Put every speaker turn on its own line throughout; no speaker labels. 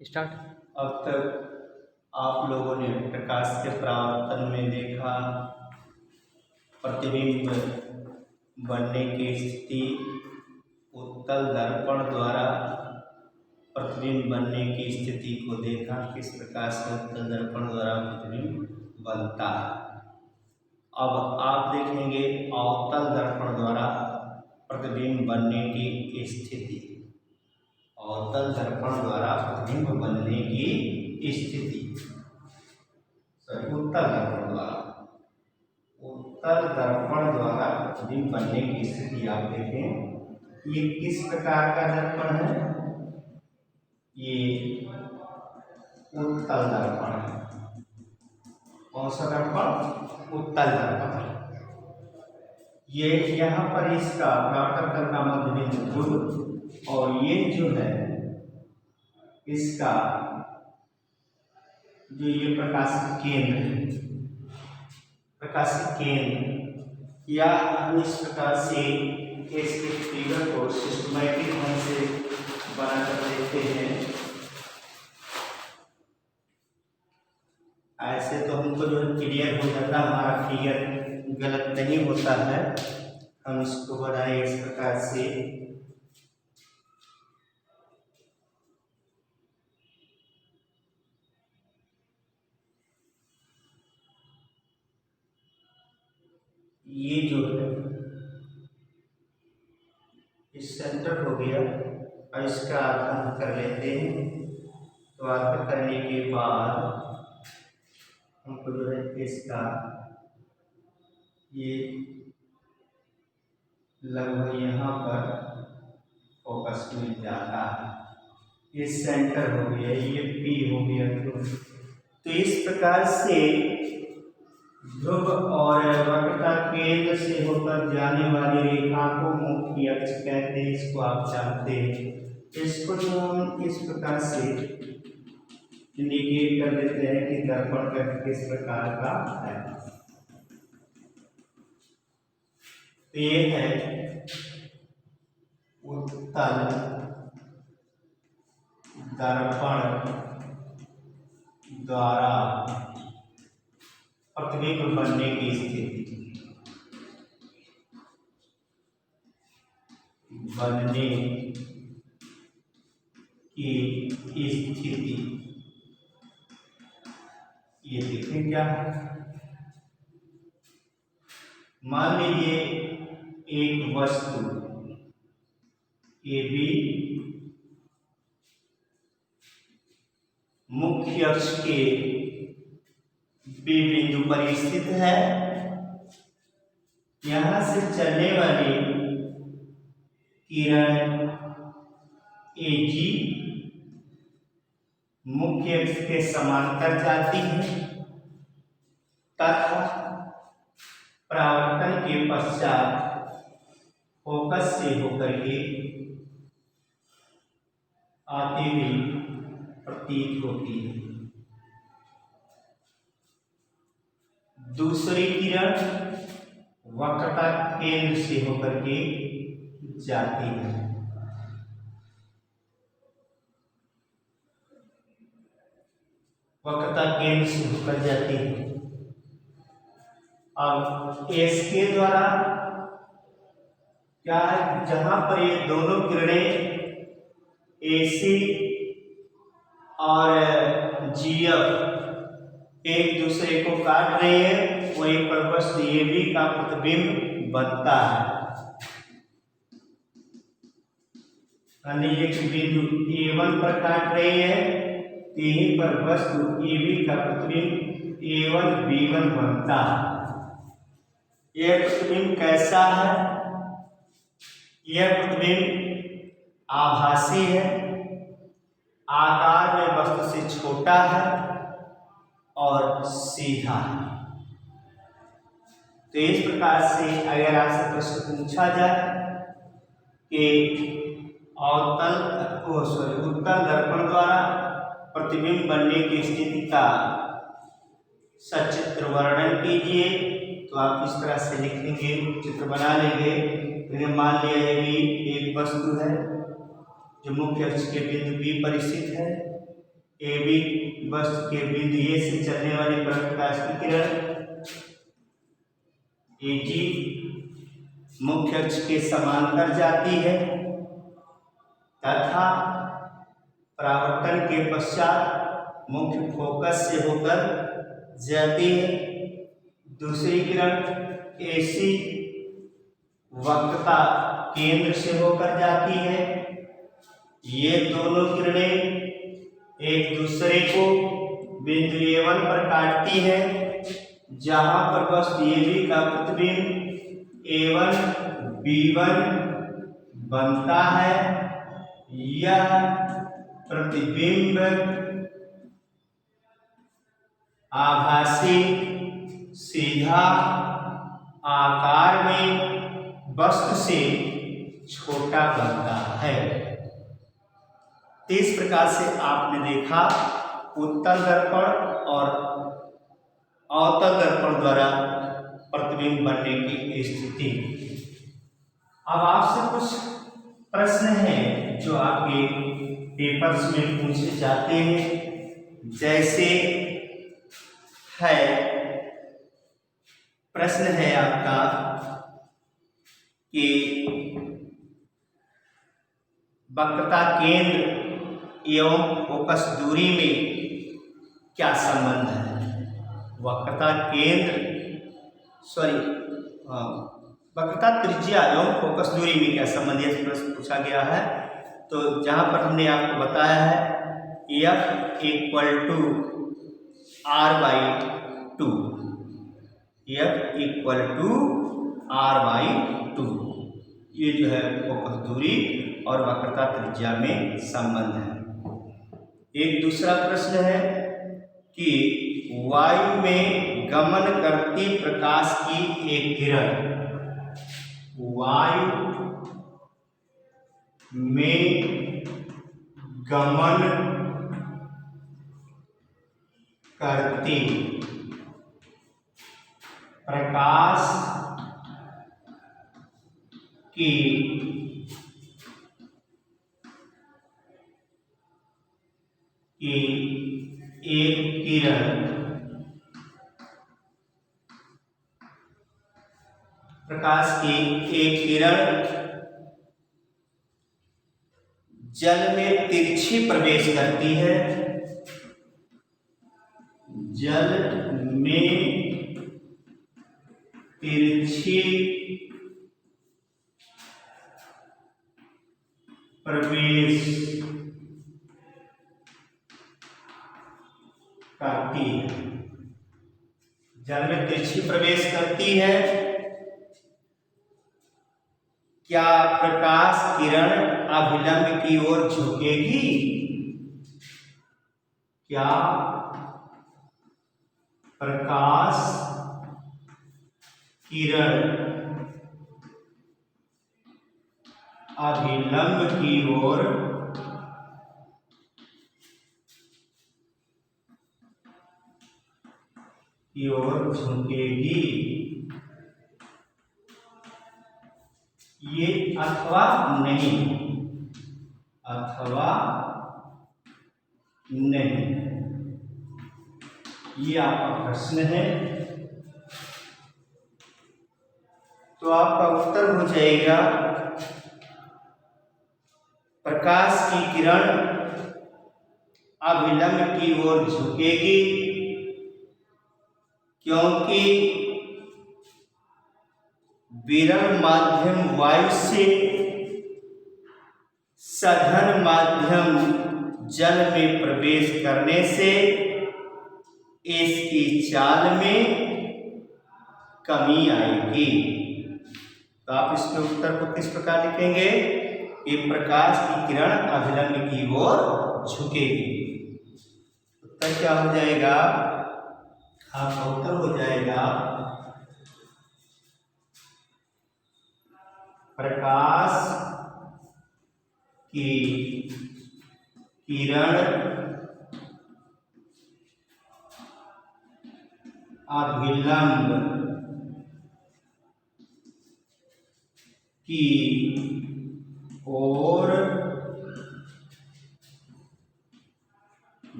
Start.
अब तक आप लोगों ने प्रकाश के परावर्तन में देखा प्रतिबिंब बनने की स्थिति, उत्तल दर्पण द्वारा प्रतिबिंब बनने की स्थिति को देखा, किस प्रकार से उत्तल दर्पण द्वारा प्रतिबिंब बनता है। अब आप देखेंगे अवतल दर्पण द्वारा प्रतिबिंब बनने की स्थिति। अवतल दर्पण द्वारा प्रतिबिंब बनने की स्थिति, उत्तल दर्पण द्वारा, उत्तल दर्पण द्वारा प्रतिबिंब बनने की स्थिति आप देखें। ये किस प्रकार का दर्पण है? ये उत्तल दर्पण है। कौन सा दर्पण? उत्तल दर्पण। ये यहाँ पर इसका परावर्तक तल का मध्य बिंदु ध्रुव, और ये जो है इसका जो ये प्रकाशिक केंद्र है, प्रकाशिक केंद्र, या हम इस प्रकार से इसके फिगर को सिस्टमैटिक ढंग से बनाकर देखते हैं। ऐसे तो हमको जो है क्लियर हो जाता, हमारा फिगर गलत नहीं होता है। हम इसको बनाए इस प्रकार से। ये जो है इस सेंटर हो गया, और इसका आधा कर लेते हैं। तो आधा करने के बाद हमको जो है इसका ये लगभग यहाँ पर फोकस मिल जाता है। ये सेंटर हो गया, ये पी हो गया। तो इस प्रकार से ध्रुव और वक्रता केंद्र से होकर जाने वाली रेखा को मुख्य अक्ष कहते हैं। इसको आप जानते हैं। इसको जो हम इस प्रकार से इंडिकेट कर देते हैं कि दर्पण का किस प्रकार का है। तो ये है उत्तल दर्पण द्वारा प्रतिबिंब बनने की स्थिति, बनने की स्थिति। ये देखें क्या है। मान लीजिए एक वस्तु ए बी मुख्य अक्ष के बी बिंदु पर स्थित है। यहां से चलने वाली किरण ए जी मुख्य अक्ष के समांतर जाती है, तथा परावर्तन के पश्चात फोकस से होकर के आती हुई प्रतीत होती है। दूसरी किरण वक्रता केंद्र से होकर के जाती है। वक्रता केंद्र से होकर जाती है। अब इसके द्वारा क्या है, जहां पर ये दोनों किरणें AC और GF एक दूसरे को काट रही है, वहीं पर बस AB का प्रतिबिंब बनता है। एक बिंदु A1 पर काट रही है, यहीं पर वस्तु AB का प्रतिबिंब A1 B1 बनता है। यह प्रतिबिंब कैसा है? यह प्रतिबिंब आभासी है, आकार में वस्तु से छोटा है और सीधा है। तो इस प्रकार से अगर आपसे प्रश्न पूछा जाए कि उत्तल दर्पण द्वारा प्रतिबिंब बनने की स्थिति का सचित्र वर्णन कीजिए, तो आप इस तरह से लिखेंगे, चित्र बना लेंगे। मान लिया ये भी एक वस्तु है जो मुख्य अक्ष के बिंदु बी पर स्थित है। ए बी वस्तु के बिंदु ए से चलने वाली प्रकाश की किरण ए जी मुख्य अक्ष के समांतर जाती है तथा परावर्तन के पश्चात मुख्य फोकस से होकर जाती है। दूसरी किरण ऐसी वक्रता केंद्र से होकर जाती है। ये दोनों किरणें एक दूसरे को बिंदु A1 पर काटती है, जहां पर वस्तु AB का प्रतिबिंब A1 B1 बनता है। यह प्रतिबिंब आभासी सीधा आकार में वस्तु से छोटा बनता है। इस प्रकार से आपने देखा उत्तल दर्पण और अवतल दर्पण द्वारा प्रतिबिंब बनने की स्थिति। अब आपसे कुछ प्रश्न हैं जो आपके पेपर्स में पूछे जाते हैं। जैसे है प्रश्न है आपका कि वक्रता केंद्र एवं फोकस दूरी में क्या संबंध है। वक्रता केंद्र वक्रता त्रिज्या एवं फोकस दूरी में क्या संबंध है, प्रश्न पूछा गया है। तो जहां पर हमने आपको बताया है F equal to R/2, F equal to R/2, ये जो है फोकस दूरी और वक्रता त्रिज्या में संबंध है। एक दूसरा प्रश्न है कि वायु में गमन करती प्रकाश की एक किरण, वायु में गमन करती प्रकाश की एक किरण प्रकाश की एक किरण जल में तिरछी प्रवेश करती है, जल में तिरछी प्रवेश करती है, जल में तिरछी प्रवेश करती है। क्या प्रकाश किरण अभिलंब की ओर झुकेगी? क्या प्रकाश किरण अभिलंब की ओर झुकेगी? ये अथवा नहीं, अथवा नहीं, ये आपका प्रश्न है। तो आपका उत्तर हो जाएगा प्रकाश की किरण अभिलंब की ओर झुकेगी, क्योंकि विरल माध्यम वायु से सघन माध्यम जल में प्रवेश करने से इसकी चाल में कमी आएगी। तो आप इसके उत्तर को किस प्रकार लिखेंगे कि प्रकाश की किरण अभिलंब की ओर झुकेगी। उत्तर क्या हो जाएगा? आपका उत्तर हो जाएगा प्रकाश की किरण अभिलंब की ओर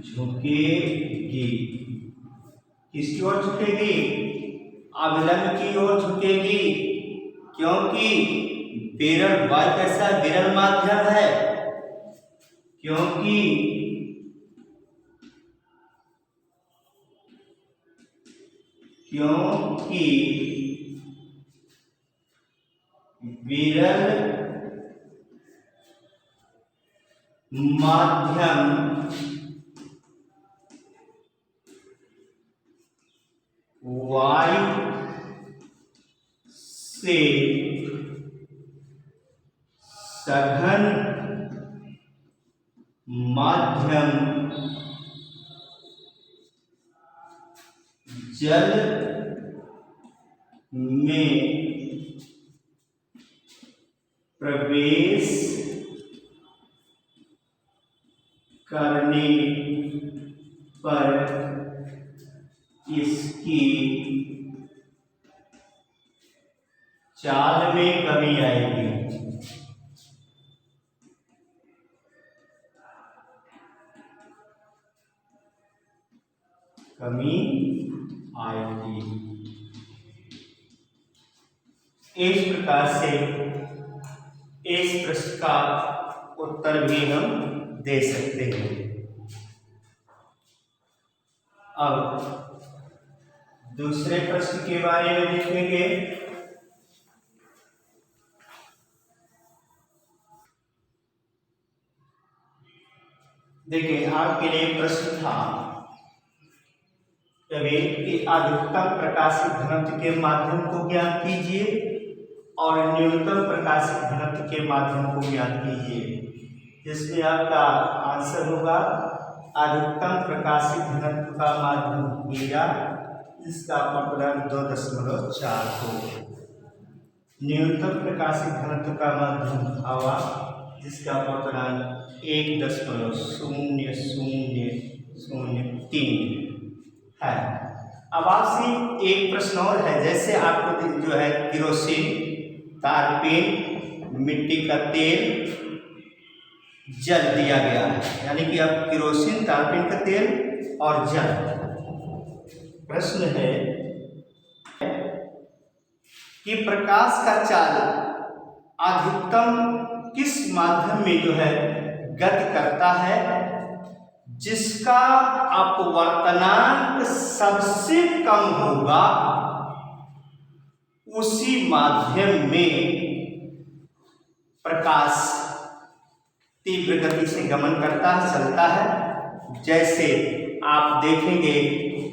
झुकेगी। किसकी ओर झुकेगी? अभिलंब की ओर झुकेगी, क्योंकि विरल वायु कैसा विरल माध्यम है, क्योंकि विरल माध्यम वायु से सघन माध्यम जल में प्रवेश करने पर इसकी चाल में कमी आएगी। कमी आएगी। इस प्रकार से इस प्रश्न का उत्तर भी हम दे सकते हैं। अब दूसरे प्रश्न के बारे में देखेंगे। देखिए, आपके लिए प्रश्न था कि अधिकतम प्रकाशित घनत्व के माध्यम को ज्ञात कीजिए और न्यूनतम प्रकाशित घनत्व के माध्यम को ज्ञात कीजिए। जिसमें आपका आंसर होगा अधिकतम प्रकाशित घनत्व का माध्यम हीरा, जिसका अपवर्तनांक 2.4 हो। न्यूनतम प्रकाशित घनत्व का माध्यम हवा, जिसका अपवर्तनांक 1.0003 है। अब आपसे एक प्रश्न और है, जैसे आपको जो है केरोसिन, तारपीन, मिट्टी का तेल, जल दिया गया है, यानी कि अब केरोसिन, तारपीन का तेल और जल। प्रश्न है कि प्रकाश का चाल अधिकतम किस माध्यम में जो है गति करता है, जिसका अपवर्तनांक सबसे कम होगा, उसी माध्यम में प्रकाश तीव्र गति से गमन करता है, चलता है। जैसे आप देखेंगे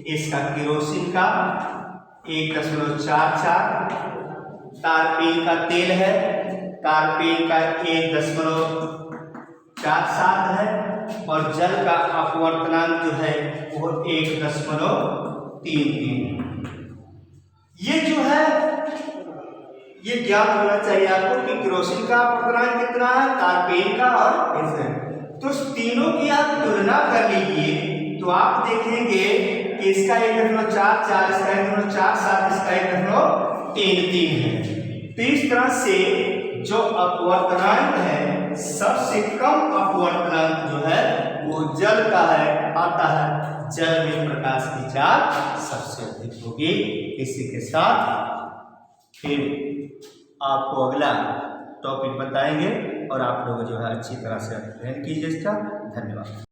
इसका केरोसिन का 1.44, तारपीन का तेल है, तारपीन का 1.47 है, और जल का अपवर्तनांक जो है वो 1.33। ये जो है ये ज्ञात होना चाहिए आपको कि केरोसिन का अपवर्तनांक कितना है, तारपीन का और इसका। तो तीनों की आप तुलना कर लीजिए तो आप देखेंगे कि इसका 1.44, इसका 1.47, इसका 1.33 है। तो इस तरह से जो अपवर्तनांक है, सबसे कम अपवर्तनांक जो है वो जल का है, आता है। जल में प्रकाश की चाल सबसे अधिक होगी। इसी के साथ फिर आपको अगला टॉपिक बताएंगे और आप लोग जो है अच्छी तरह से अध्ययन कीजिए इसका। धन्यवाद।